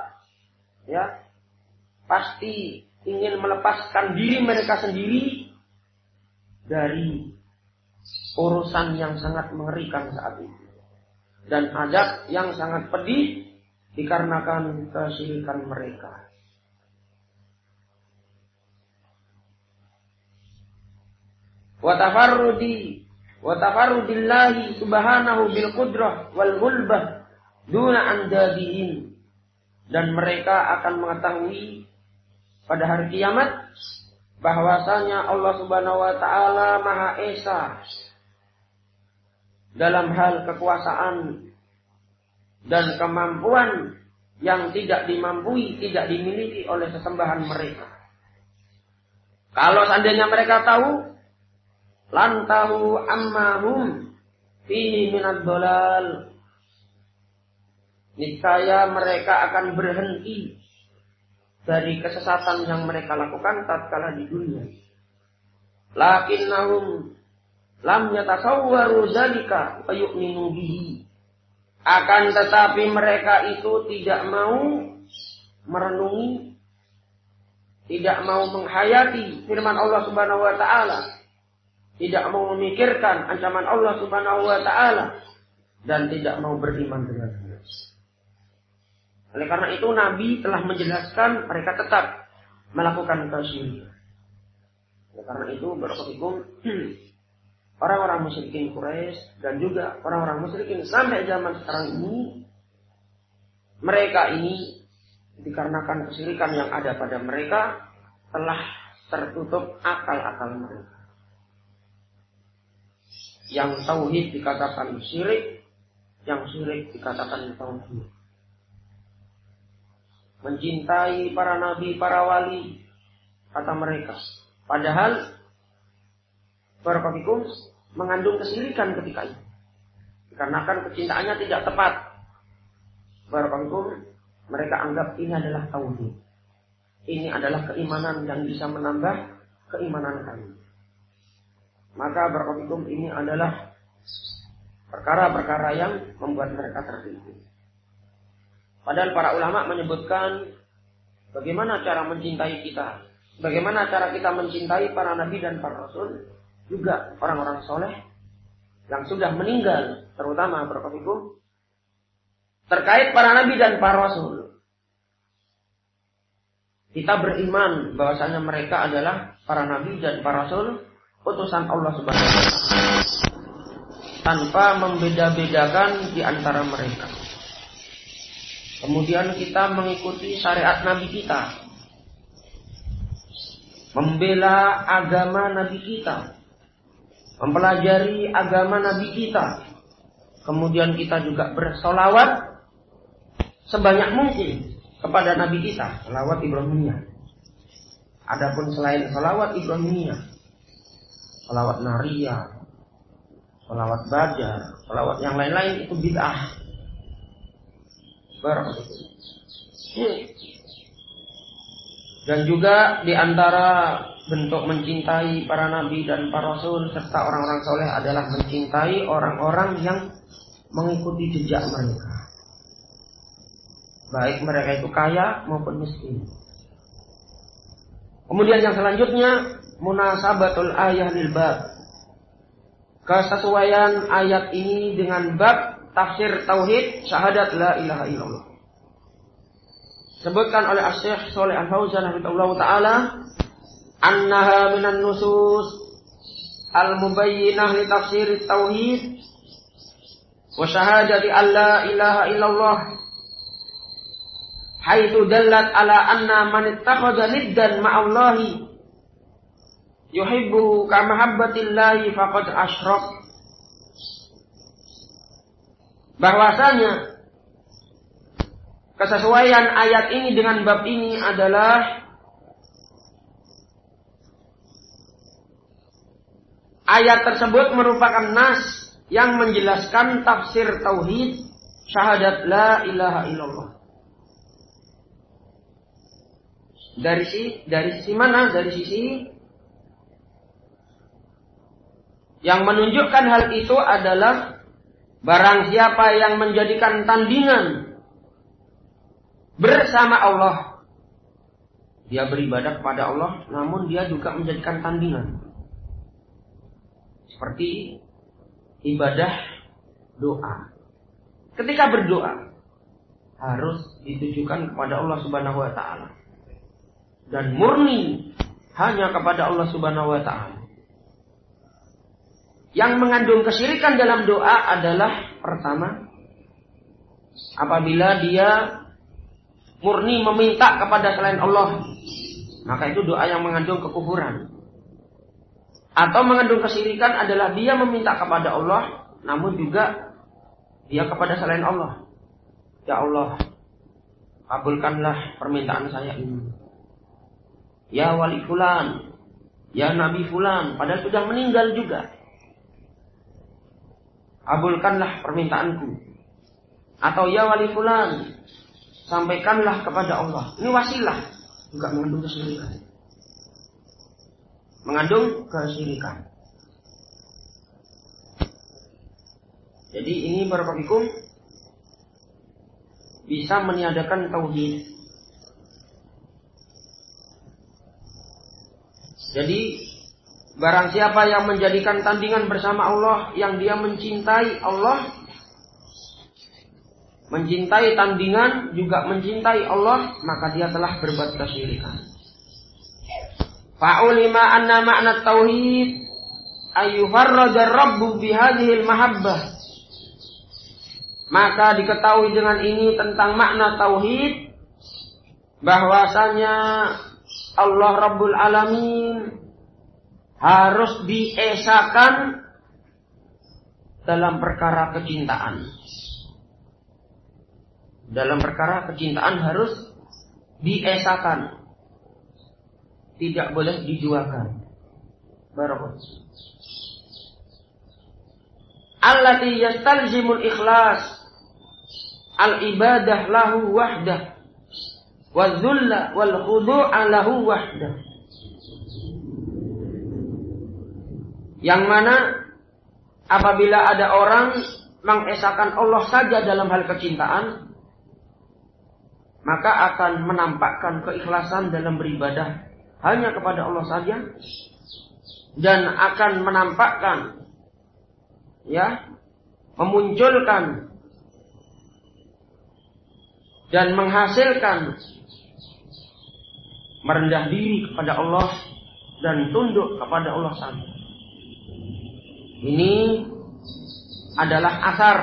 pasti ingin melepaskan diri mereka sendiri dari urusan yang sangat mengerikan saat itu. Dan azab yang sangat pedih dikarenakan kesyirikan mereka. Wa tafarrudillahi subhanahu bil qudrah wal mulbah duna andadihim. Dan mereka akan mengetahui pada hari kiamat bahwasanya Allah Subhanahu wa taala Maha Esa dalam hal kekuasaan dan kemampuan yang tidak dimampui, tidak dimiliki oleh sesembahan mereka. Kalau seandainya mereka tahu, lantahu ammahum fihi minad dolal, niscaya mereka akan berhenti dari kesesatan yang mereka lakukan tatkala di dunia. Lakinnahum lam yatasawwaru zalika wa yu'minu bihi. Akan tetapi mereka itu tidak mau merenungi, tidak mau menghayati firman Allah Subhanahu wa taala, tidak mau memikirkan ancaman Allah Subhanahu wa taala, dan tidak mau beriman dengannya. Oleh karena itu Nabi telah menjelaskan mereka tetap melakukan kesyirikan. Oleh karena itu barakallahu orang-orang musyrikin Quraisy dan juga orang-orang musyrikin sampai zaman sekarang ini, mereka ini dikarenakan kesyirikan yang ada pada mereka telah tertutup akal-akal mereka. Yang tauhid dikatakan syirik, yang syirik dikatakan tauhid. Mencintai para nabi, para wali, kata mereka. Padahal barakallahu mengandung kesyirikan ketika itu. Dikarenakan kecintaannya tidak tepat. Barakallahu mereka anggap ini adalah tauhid. Ini adalah keimanan yang bisa menambah keimanan kami. Maka barakallahu ini adalah perkara-perkara yang membuat mereka tertipu. Padahal para ulama menyebutkan bagaimana cara mencintai kita. Bagaimana cara kita mencintai para nabi dan para rasul. Juga orang-orang soleh yang sudah meninggal. Terutama barakallahu terkait para nabi dan para rasul. Kita beriman bahwasanya mereka adalah para nabi dan para rasul utusan Allah Subhanahu wa taala. Tanpa membeda-bedakan di antara mereka. Kemudian kita mengikuti syariat Nabi kita. Membela agama Nabi kita. Mempelajari agama Nabi kita. Kemudian kita juga bersolawat sebanyak mungkin kepada Nabi kita, solawat Ibrahimiyah. Adapun selain solawat Ibrahimiyah, solawat Nariyah, solawat Baja, solawat yang lain-lain itu bid'ah. Dan juga di antara bentuk mencintai para nabi dan para rasul serta orang-orang soleh adalah mencintai orang-orang yang mengikuti jejak mereka, baik mereka itu kaya maupun miskin. Kemudian yang selanjutnya munasabatul ayah lil bab, kesesuaian ayat ini dengan bab tafsir tauhid syahadat la ilaha illallah. Sebutkan oleh Asy-Syaikh Shalih Al-Fauzan rahimahullahu taala, annaha minan nusus al-mubayyinah li tafsir tauhid wa syahadati alla ilaha illallah, haitsu dallat ala anna man ittakhadha niddan ma'allahi yuhibbuhu ka mahabbatillahi faqad asyrak. Bahwasanya kesesuaian ayat ini dengan bab ini adalah ayat tersebut merupakan nas yang menjelaskan tafsir tauhid syahadat la ilaha illallah. Dari sisi mana? Dari sisi yang menunjukkan hal itu adalah barang siapa yang menjadikan tandingan bersama Allah, dia beribadah kepada Allah, namun dia juga menjadikan tandingan. Seperti ibadah doa. Ketika berdoa harus ditujukan kepada Allah Subhanahu wa taala dan murni hanya kepada Allah Subhanahu wa taala. Yang mengandung kesyirikan dalam doa adalah pertama, apabila dia murni meminta kepada selain Allah, maka itu doa yang mengandung kekufuran. Atau mengandung kesyirikan adalah dia meminta kepada Allah, namun juga dia kepada selain Allah. Ya Allah, kabulkanlah permintaan saya ini. Ya wali fulan, ya nabi fulan, padahal sudah meninggal juga. Kabulkanlah permintaanku. Atau ya wali fulan, sampaikanlah kepada Allah. Ini wasilah, juga mengandung kesyirikan. Mengandung kesyirikan. Jadi ini barakallahu bisa meniadakan tauhid. Jadi barang siapa yang menjadikan tandingan bersama Allah, yang dia mencintai Allah, mencintai tandingan juga mencintai Allah, maka dia telah berbuat kesyirikan. Fa'ulima anna ma'na tauhid ayyufarraja rabbu bihadhil mahabbah. Maka diketahui dengan ini tentang makna tauhid, bahwasanya Allah Rabbul Alamin harus diesakan dalam perkara kecintaan. Dalam perkara kecintaan harus diesakan, tidak boleh diduakan. Barakallahu. Allati yastalzimul ikhlas al-ibadah lahu wahdah wa dhulla wal khudu'a lahu wahdah. Yang mana apabila ada orang mengesahkan Allah saja dalam hal kecintaan, maka akan menampakkan keikhlasan dalam beribadah hanya kepada Allah saja, dan akan menampakkan, memunculkan dan menghasilkan merendah diri kepada Allah dan tunduk kepada Allah saja. Ini adalah asar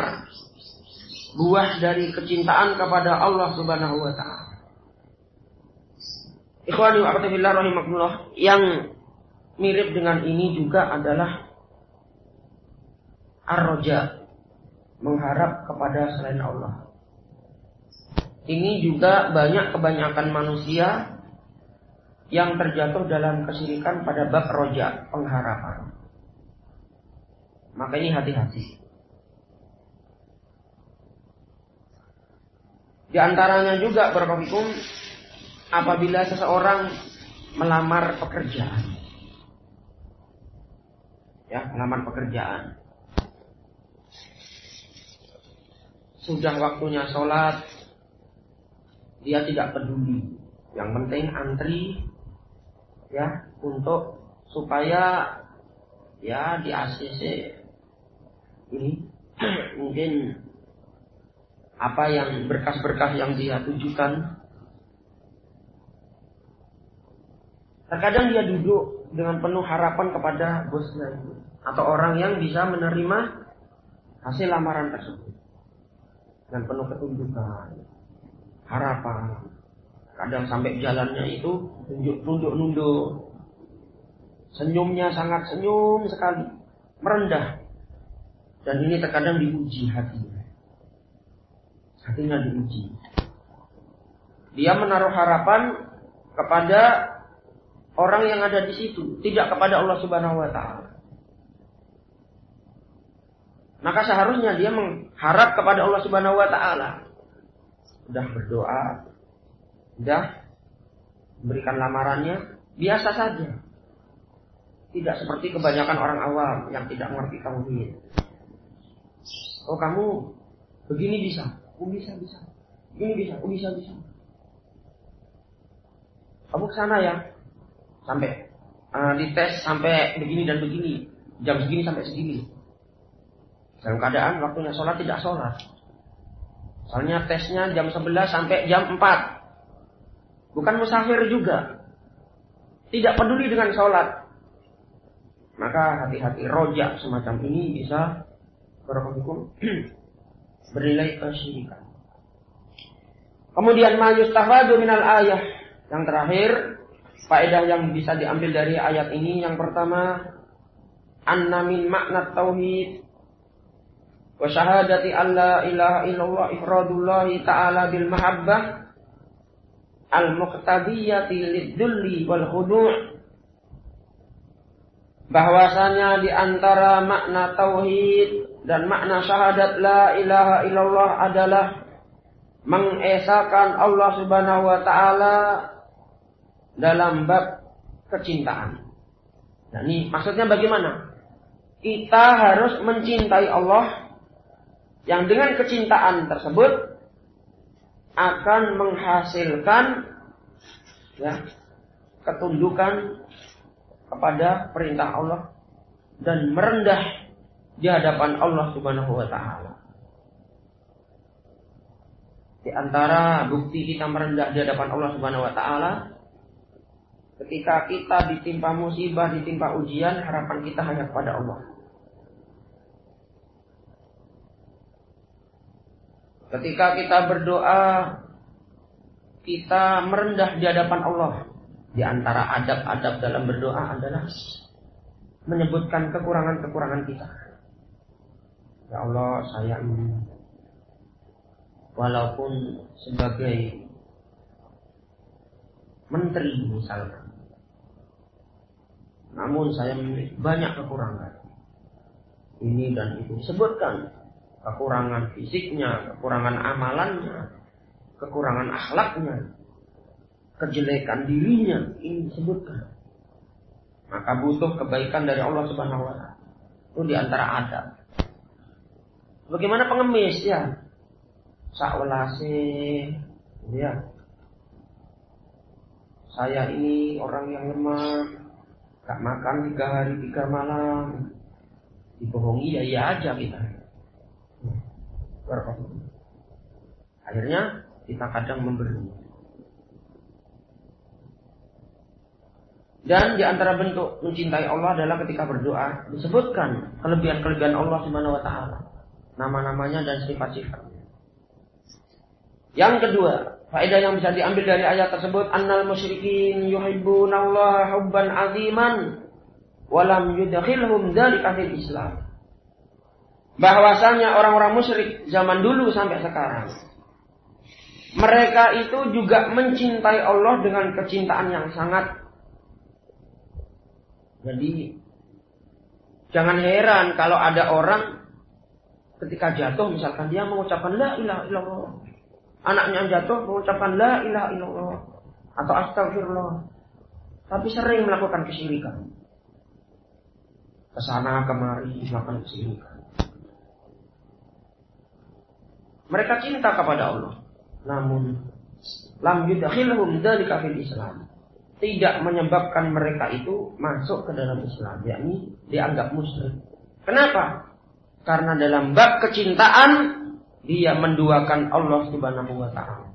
buah dari kecintaan kepada Allah Subhanahu wa taala. Ikhwani wa akhwati fillah rahimakumullah, yang mirip dengan ini juga adalah ar-raja. mengharap kepada selain Allah. Ini juga kebanyakan manusia yang terjatuh dalam kesyirikan pada bab roja, pengharapan. Maka ini hati-hati. Di antaranya juga barakallahu apabila seseorang melamar pekerjaan. Ya, melamar pekerjaan. Sudah waktunya sholat, dia tidak peduli. Yang penting antri, ya, untuk supaya ya di ACC ini mungkin apa yang berkas-berkas yang dia tujukan. Terkadang dia duduk dengan penuh harapan kepada bosnya itu atau orang yang bisa menerima hasil lamaran tersebut dengan penuh ketundukan, harapan. Kadang sampai jalannya itu nunduk-nunduk. Senyumnya sangat senyum sekali, merendah. Dan ini terkadang diuji hatinya. Hatinya diuji. Dia menaruh harapan kepada orang yang ada di situ, tidak kepada Allah Subhanahu wa taala. Maka seharusnya dia mengharap kepada Allah Subhanahu wa taala. Sudah berdoa, sudah memberikan lamarannya, biasa saja. Tidak seperti kebanyakan orang awam yang tidak mengerti tauhid. Oh, kamu begini bisa, bisa. Ini bisa, bisa. Kamu kesana ya, sampai dites sampai begini dan begini, jam segini sampai segini. Dalam keadaan waktunya sholat tidak sholat. Soalnya tesnya jam 11 sampai jam 4. Bukan musafir juga. Tidak peduli dengan sholat. Maka hati-hati, roja semacam ini bisa bernilai kesyirikan. Kemudian ma yustafadu minal ayah. Yang terakhir, faedah yang bisa diambil dari ayat ini, yang pertama, anna min makna tauhid wa syahadati alla ilaha illallah ifradullahi ta'ala bil mahabbah al-muqtadiyati lid-dulli wal khudu'. Bahwasanya di antara makna tauhid dan makna syahadat la ilaha illallah adalah mengesahkan Allah Subhanahu wa taala dalam bab kecintaan. Nah, ini maksudnya bagaimana? Kita harus mencintai Allah yang dengan kecintaan tersebut akan menghasilkan ya, ketundukan kepada perintah Allah dan merendah di hadapan Allah Subhanahu wa taala. Di antara bukti kita merendah di hadapan Allah Subhanahu wa taala, ketika kita ditimpa musibah, ditimpa ujian, harapan kita hanya kepada Allah. Ketika kita berdoa, kita merendah di hadapan Allah. Di antara adab-adab dalam berdoa adalah menyebutkan kekurangan-kekurangan kita. Ya Allah, saya ini walaupun sebagai menteri misalkan, namun saya memiliki banyak kekurangan. Ini dan itu disebutkan. Kekurangan fisiknya, kekurangan amalannya, kekurangan akhlaknya, kejelekan dirinya, ini disebutkan. Maka butuh kebaikan dari Allah Subhanahu wa taala. Itu di antara adab. Bagaimana pengemis ya? Sakwelase, ya. Saya ini orang yang lemah, gak makan 3 hari 3 malam. Dibohongi ya iya aja kita. Akhirnya kita kadang memberi. Dan di antara bentuk mencintai Allah adalah ketika berdoa disebutkan kelebihan-kelebihan Allah Subhanahu wa taala, nama-namanya dan sifat-sifatnya. Yang kedua, faedah yang bisa diambil dari ayat tersebut, annal musyrikin yuhibbunallaha hubban 'aziman wa lam yudkhilhum dzalika fil Islam. bahwasanya orang-orang musyrik zaman dulu sampai sekarang, mereka itu juga mencintai Allah dengan kecintaan yang sangat. Jadi jangan heran kalau ada orang ketika jatuh, misalkan dia mengucapkan la ilaha illallah, anaknya jatuh mengucapkan la ilaha illallah atau astagfirullah, tapi sering melakukan kesyirikan, kesana kemari melakukan kesyirikan. Mereka cinta kepada Allah, namun lam yudkhilhum dzalika fil Islam, tidak menyebabkan mereka itu masuk ke dalam Islam, yakni dianggap musyrik. Kenapa? Karena dalam bab kecintaan dia menduakan Allah Subhanahu wa taala.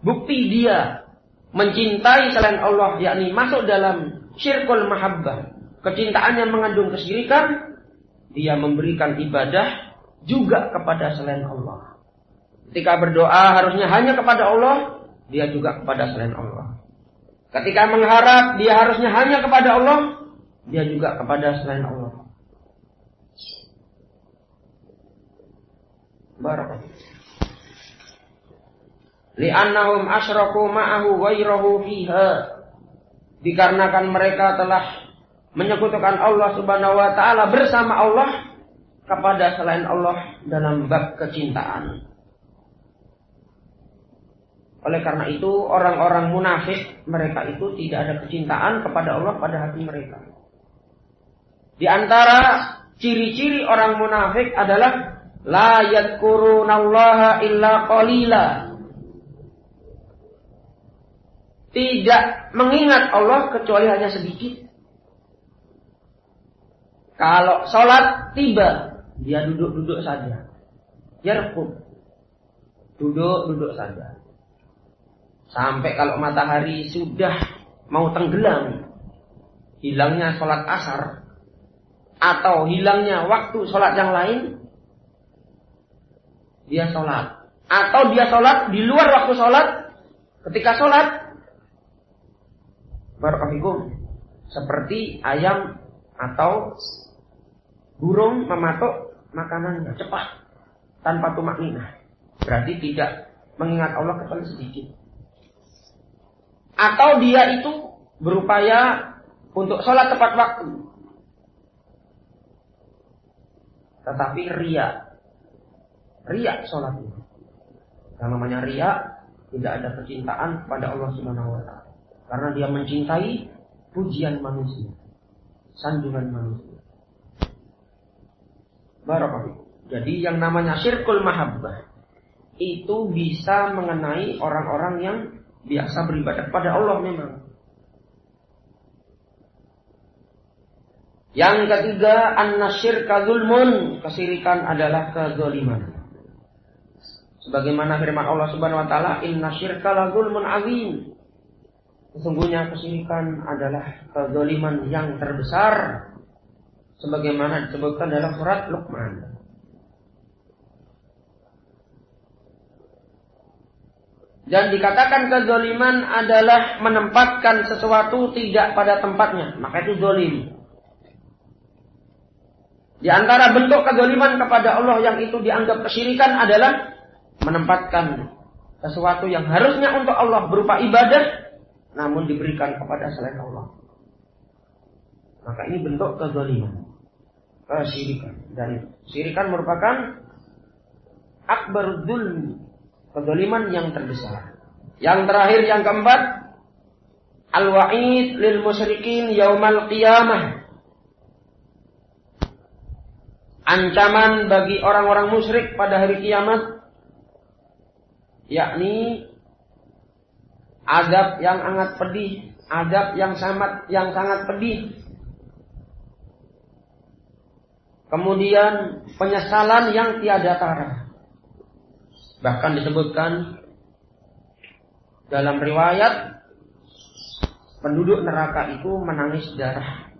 Bukti dia mencintai selain Allah, yakni masuk dalam syirkul mahabbah, kecintaannya mengandung kesyirikan, dia memberikan ibadah juga kepada selain Allah. Ketika berdoa harusnya hanya kepada Allah, dia juga kepada selain Allah. Ketika mengharap, dia harusnya hanya kepada Allah, dia juga kepada selain Allah. Barakallahu. Li'annahum asyraku ma'ahu ghairahu fiha. Dikarenakan mereka telah menyekutukan Allah Subhanahu wa taala bersama Allah kepada selain Allah dalam bab kecintaan. Oleh karena itu orang-orang munafik, mereka itu tidak ada kecintaan kepada Allah pada hati mereka. Di antara ciri-ciri orang munafik adalah la yadhkurunallaha illa qalila. Tidak mengingat Allah kecuali hanya sedikit. Kalau sholat tiba, dia duduk-duduk saja. Yarqub. Duduk-duduk saja. Sampai kalau matahari sudah mau tenggelam, hilangnya sholat asar, atau hilangnya waktu sholat yang lain, dia sholat. Atau dia sholat di luar waktu sholat, ketika sholat, barakallahu seperti ayam atau burung mematuk makanannya cepat tanpa tumakninah, berarti tidak mengingat Allah kecuali sedikit. Atau dia itu berupaya untuk sholat tepat waktu, tetapi riya sholatnya. Yang namanya riya, tidak ada kecintaan kepada Allah Subhanahu wa taala, karena dia mencintai pujian manusia, sanjungan manusia. Barakallahu. Jadi yang namanya syirkul mahabbah itu bisa mengenai orang-orang yang biasa beribadah kepada Allah memang. Yang ketiga, annasyirka zulmun, kesyirikan adalah kezaliman. Sebagaimana firman Allah Subhanahu wa taala, innasyirka la zulmun azim. Sesungguhnya kesyirikan adalah kezaliman yang terbesar, sebagaimana disebutkan dalam surat Luqman. Dan dikatakan kezaliman adalah menempatkan sesuatu tidak pada tempatnya, maka itu zalim. Di antara bentuk kezaliman kepada Allah yang itu dianggap kesyirikan adalah menempatkan sesuatu yang harusnya untuk Allah berupa ibadah, namun diberikan kepada selain Allah. Maka ini bentuk kezaliman, kesyirikan. Dan syirikan merupakan akbar dzulm, kezaliman yang terbesar. Yang terakhir, yang keempat, al-wa'id lil musyrikin yaumal qiyamah. Ancaman bagi orang-orang musyrik pada hari kiamat, yakni azab yang sangat pedih, azab yang sangat pedih. Kemudian penyesalan yang tiada tara. Bahkan disebutkan dalam riwayat, penduduk neraka itu menangis darah.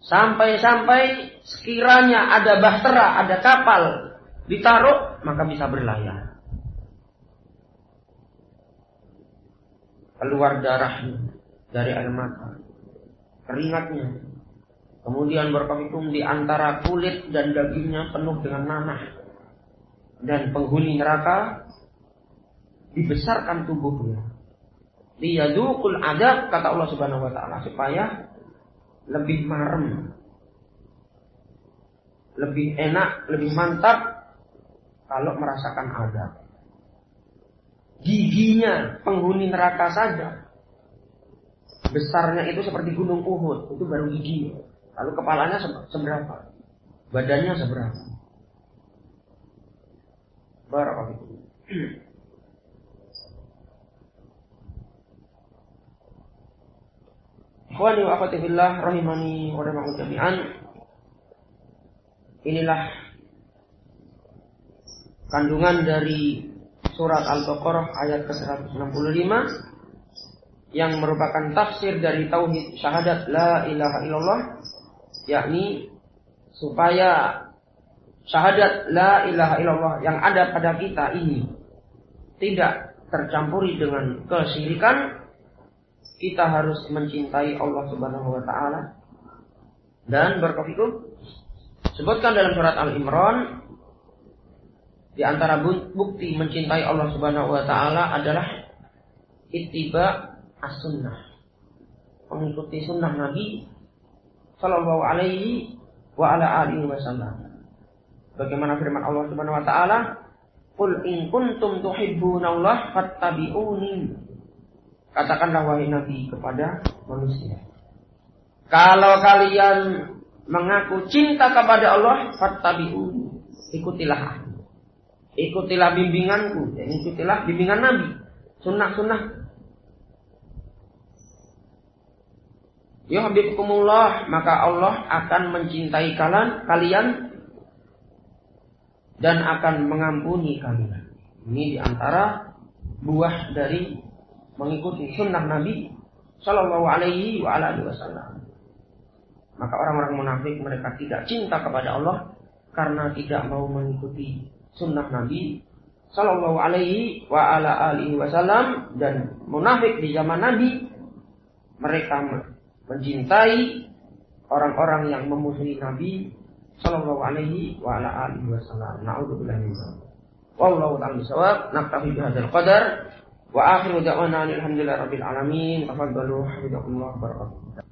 Sampai-sampai sekiranya ada bahtera, ada kapal ditaruh, maka bisa berlayar. Keluar darahnya. dari air mata, keringatnya. Kemudian barakallahu di antara kulit dan dagingnya penuh dengan nanah. Dan penghuni neraka dibesarkan tubuhnya. Liyadukul adab, kata Allah Subhanahu wa taala, supaya lebih marem, lebih enak, lebih mantap kalau merasakan adab. Giginya penghuni neraka saja besarnya itu seperti gunung Uhud, itu baru gigi. Lalu kepalanya seberapa? Badannya seberapa? Barakallahu. Ikhwani wa akhwati fillah rahimani wa rahimakumullah jami'an. Inilah kandungan dari surat Al-Baqarah ayat ke-165 yang merupakan tafsir dari tauhid syahadat la ilaha illallah, yakni supaya syahadat la ilaha illallah yang ada pada kita ini tidak tercampuri dengan kesyirikan. Kita harus mencintai Allah Subhanahu wa taala. Dan berkofikum sebutkan dalam surat Al-Imran, di antara bukti mencintai Allah Subhanahu wa taala adalah ittiba as-sunnah, mengikuti sunnah Nabi sallallahu alaihi wa ala alihi wasallam. Bagaimana firman Allah Subhanahu wa taala, "Qul in kuntum tuhibbunallaha fattabi'uni." Katakanlah wahai Nabi kepada manusia, kalau kalian mengaku cinta kepada Allah, fattabi'uni, ikutilah aku. Ikutilah bimbinganku, dan ikutilah bimbingan Nabi, sunnah-sunnah. Yuhibbukumullah, maka Allah akan mencintai kalian dan akan mengampuni kalian. Ini diantara buah dari mengikuti sunnah Nabi Sallallahu Alaihi Wasallam. Maka orang-orang munafik mereka tidak cinta kepada Allah karena tidak mau mengikuti sunnah Nabi Sallallahu Alaihi Wasallam. Dan munafik di zaman Nabi, mereka mencintai orang-orang yang memusuhi Nabi Sallallahu Alaihi Wasallam. Na'udzubillah min dzalik. Wallahu ta'ala bishawab. Naktafi bihadzal qadar. Wa akhiru da'wana alhamdulillahi rabbil alamin. Tafaddalu hafizakumullah barakatuh.